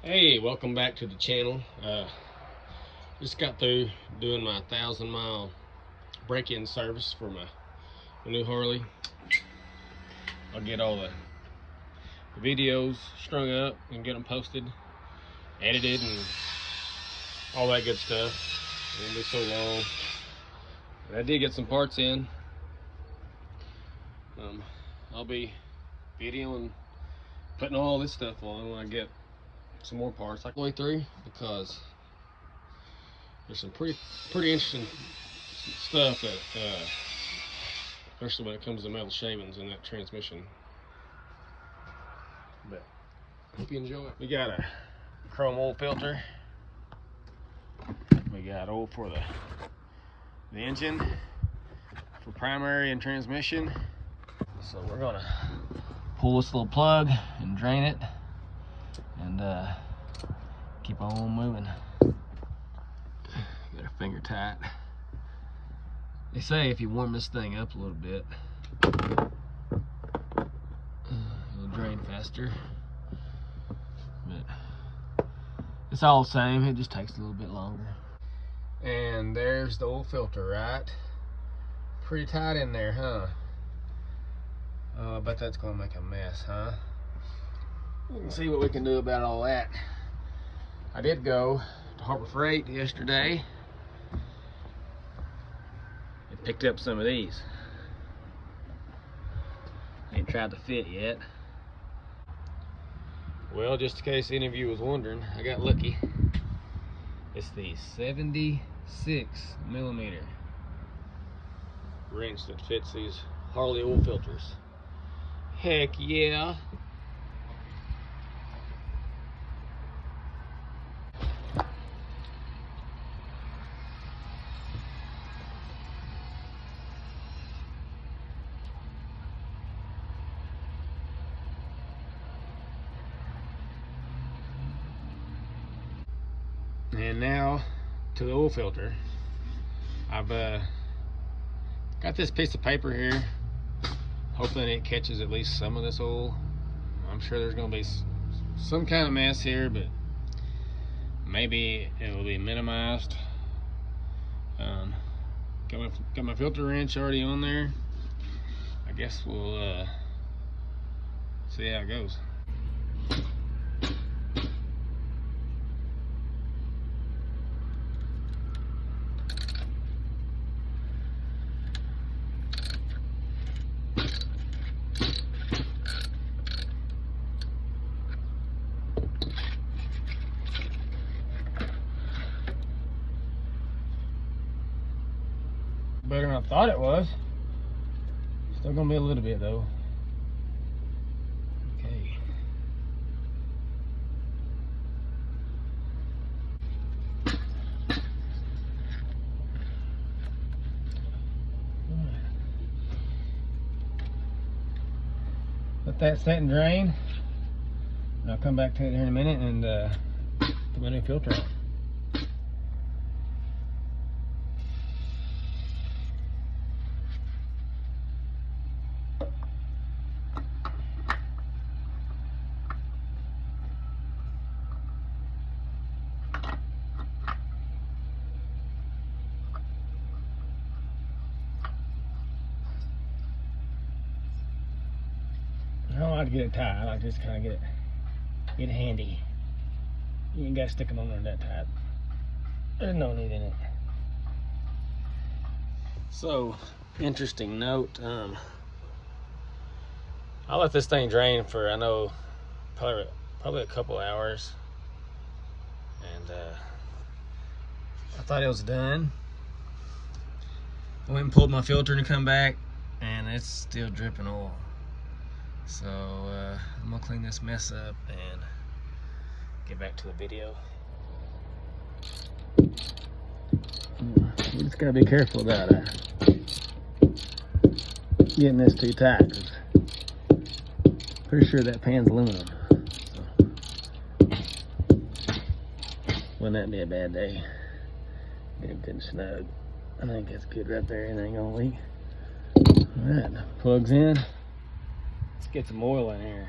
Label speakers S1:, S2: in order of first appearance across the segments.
S1: Hey, welcome back to the channel. Just got through doing my 1,000-mile break-in service for my new Harley. I'll get all the videos strung up and get them posted, edited, and all that good stuff. It won't be so long. But I did get some parts in. I'll be videoing, putting all this stuff on when I get some more parts like the way through, because there's some pretty interesting stuff that especially when it comes to metal shavings in that transmission. But hope you enjoy it. We got a chrome oil filter, we got oil for the engine, for primary and transmission. So we're gonna pull this little plug and drain it and keep on moving. Got a finger tight. They say if you warm this thing up a little bit, it'll drain faster. But it's all the same, it just takes a little bit longer. And there's the oil filter, right? Pretty tight in there, huh? I bet that's gonna make a mess, huh? We can see what we can do about all that. I did go to Harbor Freight yesterday and picked up some of these. Ain't tried to fit yet. Well, just in case any of you was wondering, I got lucky. It's the 76mm wrench that fits these Harley oil filters. Heck yeah! And now to the oil filter. I've got this piece of paper here, hoping it catches at least some of this oil. I'm sure there's going to be some kind of mess here, but maybe it will be minimized. Got my filter wrench already on there. I guess we'll see how it goes. Better than I thought it was. Still gonna be a little bit though. Okay. Let that set and drain. And I'll come back to it here in a minute and put my new filter on. I don't like to get it tight. I like to just kind of get it handy. You ain't got to stick them on there that tight. There's no need in it. So, interesting note. I'll let this thing drain for, I know, probably a couple hours. And I thought it was done. I went and pulled my filter to come back, and it's still dripping oil. So I'm gonna clean this mess up and get back to the video. We just gotta be careful about getting this too tight, 'cause pretty sure that pan's aluminum. So wouldn't that be a bad day? Get it good and snug. I think that's good right there. It ain't gonna leak. Alright, plugs in. Let's get some oil in here.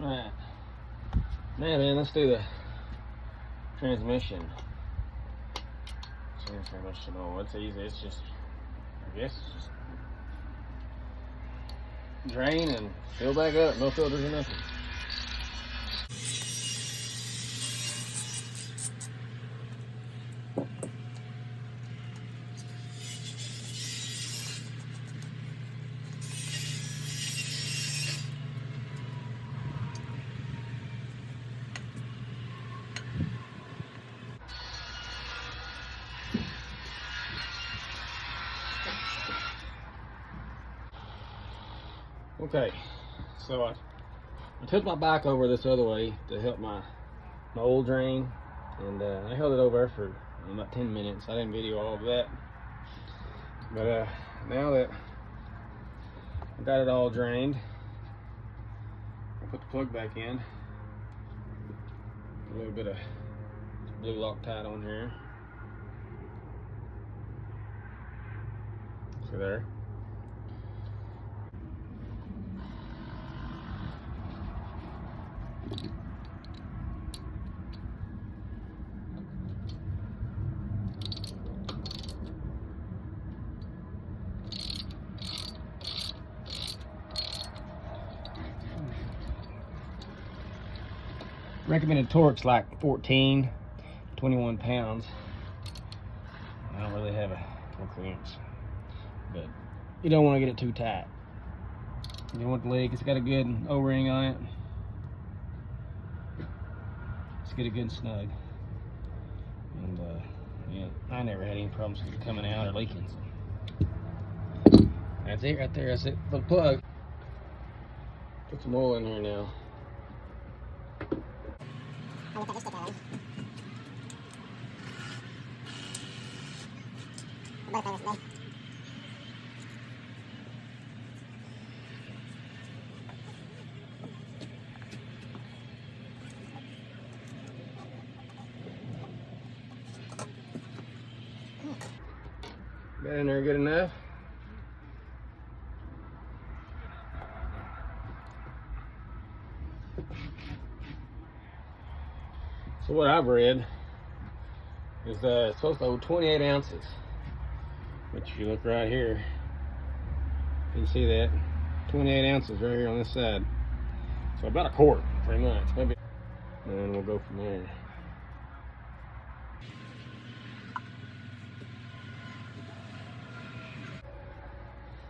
S1: Alright. Now then, let's do the transmission. Change how much to know. It's easy. It's just, I guess, just drain and fill back up. No filters or nothing. Okay, so I took my bike over this other way to help my oil drain, and I held it over for about 10 minutes. I didn't video all of that, but now that I got it all drained, I put the plug back in. A little bit of blue Loctite on here. See there? Recommended torque's like 14, 21 pounds. I don't really have a torque clearance, but you don't want to get it too tight. You don't want the leg, it's got a good O-ring on it. Let's get it good and snug. And yeah, I never had any problems with it coming out or leaking. So. That's it right there, that's it for the plug. Put some oil in here now. I'm gonna put this sticker on. Both of us today. Got in there good enough? So what I've read is it's supposed to hold 28 ounces, which if you look right here, you can see that 28 ounces right here on this side. So about a quart, pretty much, maybe. And then we'll go from there.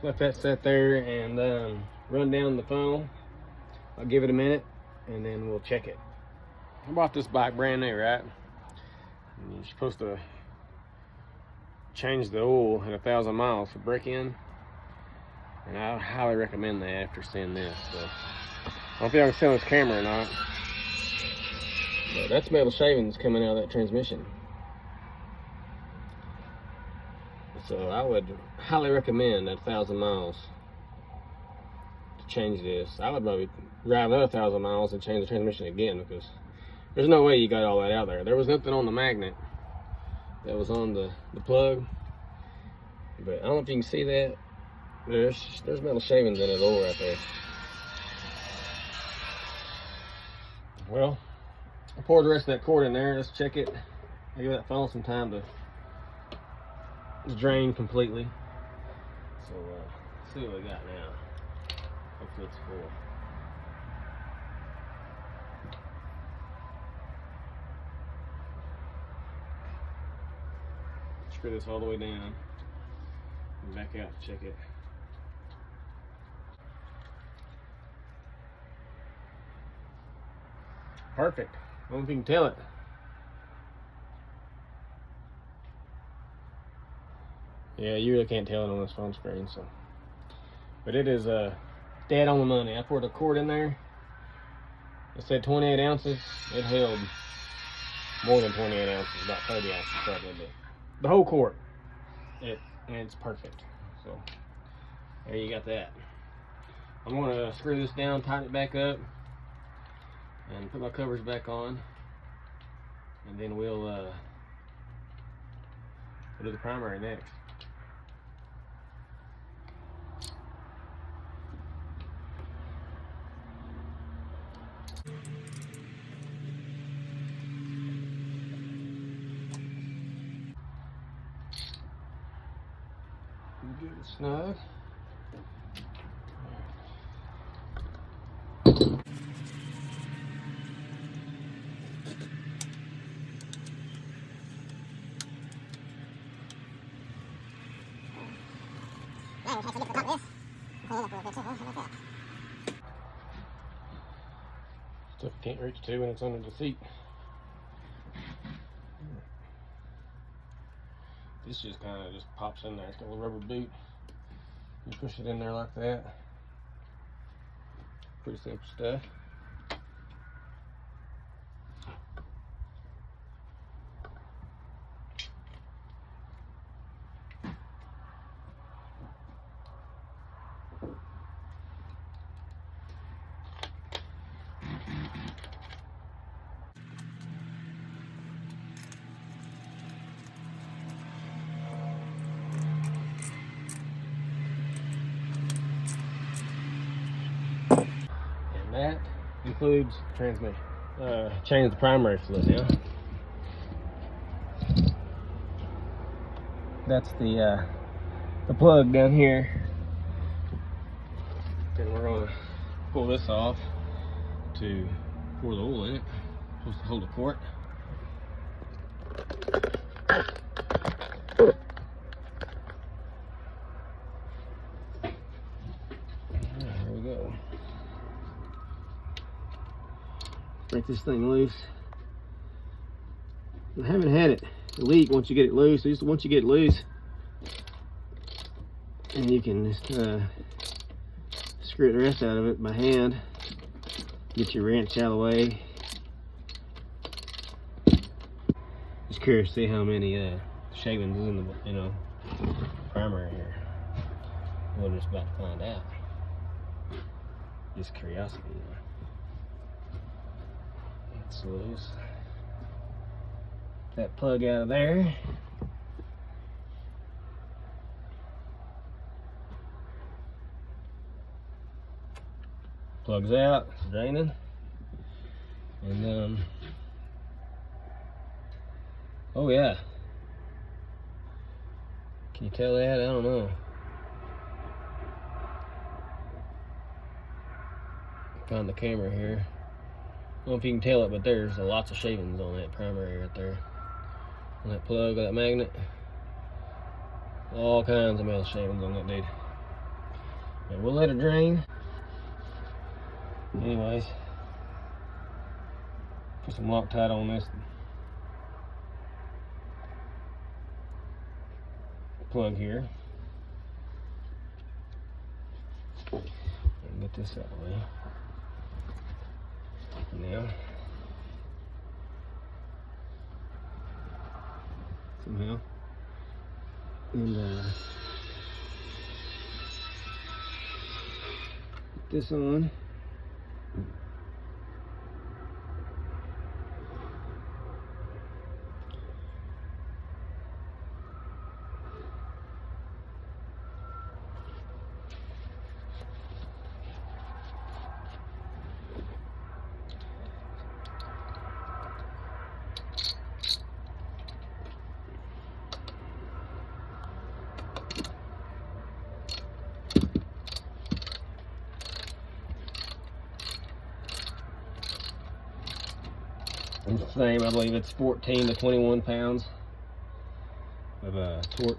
S1: Let that sit there and run down the funnel. I'll give it a minute and then we'll check it. I bought this bike brand new, right? And you're supposed to change the oil at 1,000 miles for break-in, and I highly recommend that after seeing this. So, I don't know if y'all can see on this camera or not, but that's metal shavings coming out of that transmission. So I would highly recommend at 1,000 miles to change this. I would probably drive another 1,000 miles and change the transmission again, because there's no way you got all that out there. There was nothing on the magnet that was on the plug, but I don't know if you can see that. There's metal shavings in that oil right there. Well, I poured the rest of that quart in there. Let's check it. I give that funnel some time to drain completely. So let's see what we got now. Hopefully it's full. Screw this all the way down and back out to check it. Perfect. I don't know if you can tell it. Yeah, you really can't tell it on this phone screen, so. But it is dead on the money. I poured a quart in there. It said 28 ounces. It held more than 28 ounces, about 30 ounces probably. The whole quart. And it's perfect. So there you got that. I'm gonna screw this down, tighten it back up, and put my covers back on, and then we'll do the primary next. Good and snug. Stuff you can't reach to when it's under the seat. This just kind of just pops in there. It's got a little rubber boot. You push it in there like that. Pretty simple stuff. That includes transmission. Change the primary fluid now. That's the plug down here. And we're gonna pull this off to pour the oil in it. Supposed to hold the quart. There we go. Break this thing loose. I haven't had it leak once you get it loose. Just once you get it loose, and you can just screw the rest out of it by hand. Get your wrench out of the way. Just curious to see how many shavings is in the primary here. We're just about to find out. Just curiosity. It's loose. That plug out of there. Plugs out, it's draining. And oh yeah. Can you tell that? I don't know. Find the camera here. I don't know if you can tell it, but there's lots of shavings on that primary right there. On that plug, that magnet. All kinds of metal shavings on that dude. And we'll let it drain. Anyways, put some Loctite on this plug here. And get this out of the way. Now, somehow, and put this on. It's the same, I believe it's 14 to 21 pounds of torque.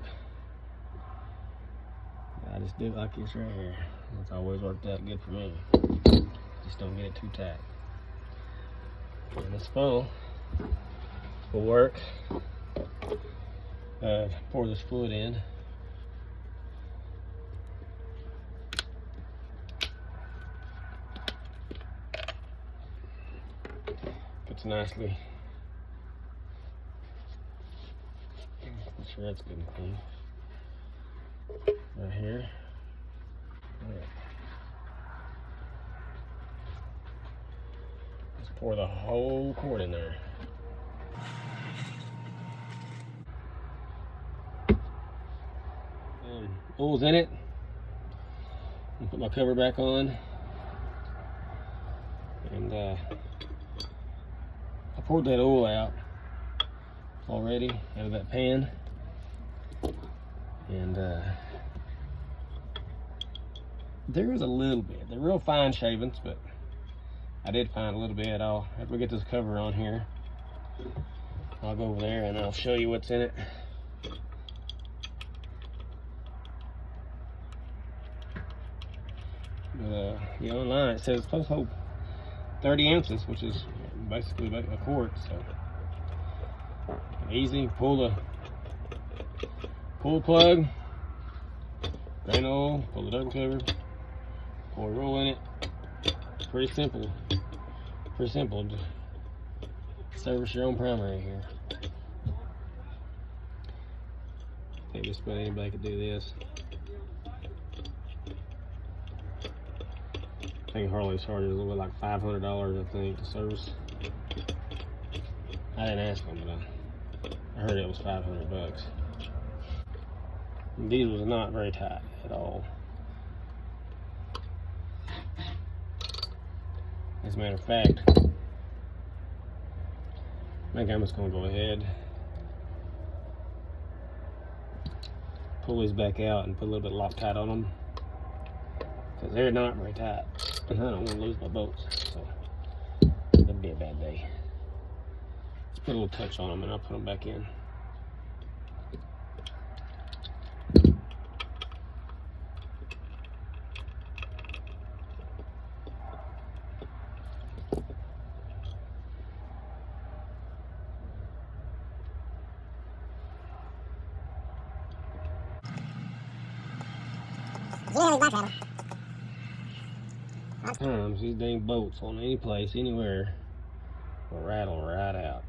S1: I just do it like this right here. It's always worked out good for me. Just don't get it too tight. And this funnel will work. Pour this fluid in. It's nicely. Make sure that's good and clean. Right here. Right. Let's pour the whole quart in there. Oil's in it. Put my cover back on. And I poured that oil out already out of that pan, and there was a little bit. They're real fine shavings, but I did find a little bit. After we get this cover on here, I'll go over there and I'll show you what's in it. But yeah, online it says it's supposed to hold 30 ounces, which is basically a quart. So easy. Pull the plug, drain oil, pull the duct cover, pour a roll in it. Pretty simple. Pretty simple. Just service your own primary here. I think just about anybody could do this. I think Harley charges a little bit like $500, I think, to service. I didn't ask them, but I heard it was $500. And these was not very tight at all. As a matter of fact, I think I'm just going to go ahead, pull these back out and put a little bit of Loctite on them, because they're not very tight, and I don't want to lose my bolts, so that'd be a bad day. Let's put a little touch on them and I'll put them back in. Sometimes these dang bolts on any place, anywhere, will rattle right out.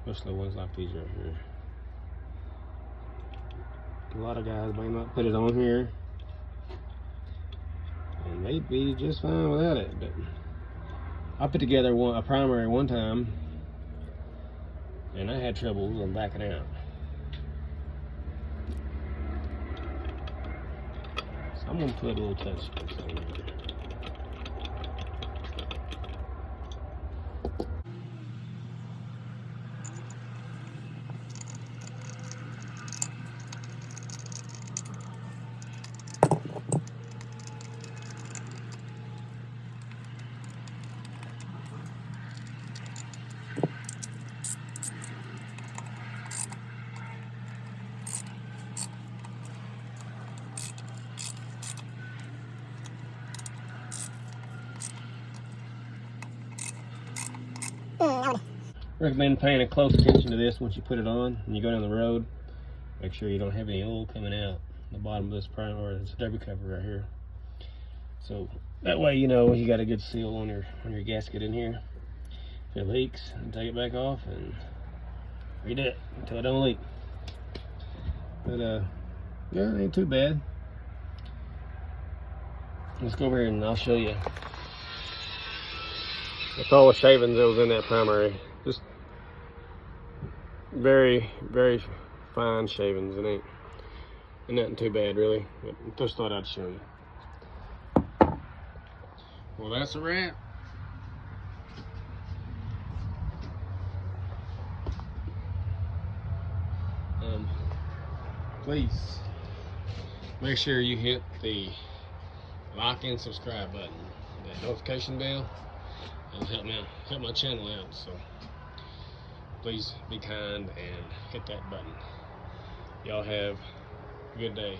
S1: Especially ones like these right here. A lot of guys may not put it on here, and they'd be just fine without it. But I put together a primary one time, and I had trouble with them backing out. So I'm gonna put a little touch on there. Recommend paying a close attention to this once you put it on and you go down the road. Make sure you don't have any oil coming out the bottom of this primer or this derby cover right here. So that way you know you got a good seal on your gasket in here. If it leaks, and take it back off and redo it until it don't leak. But yeah, it ain't too bad. Let's go over here and I'll show you. That's all the shavings that was in that primary. Just very, very fine shavings. It ain't nothing too bad really, but just thought I'd show you. Well, that's a wrap. Please make sure you hit the like and subscribe button, that notification bell. It'll help my channel out. So please be kind and hit that button. Y'all have a good day.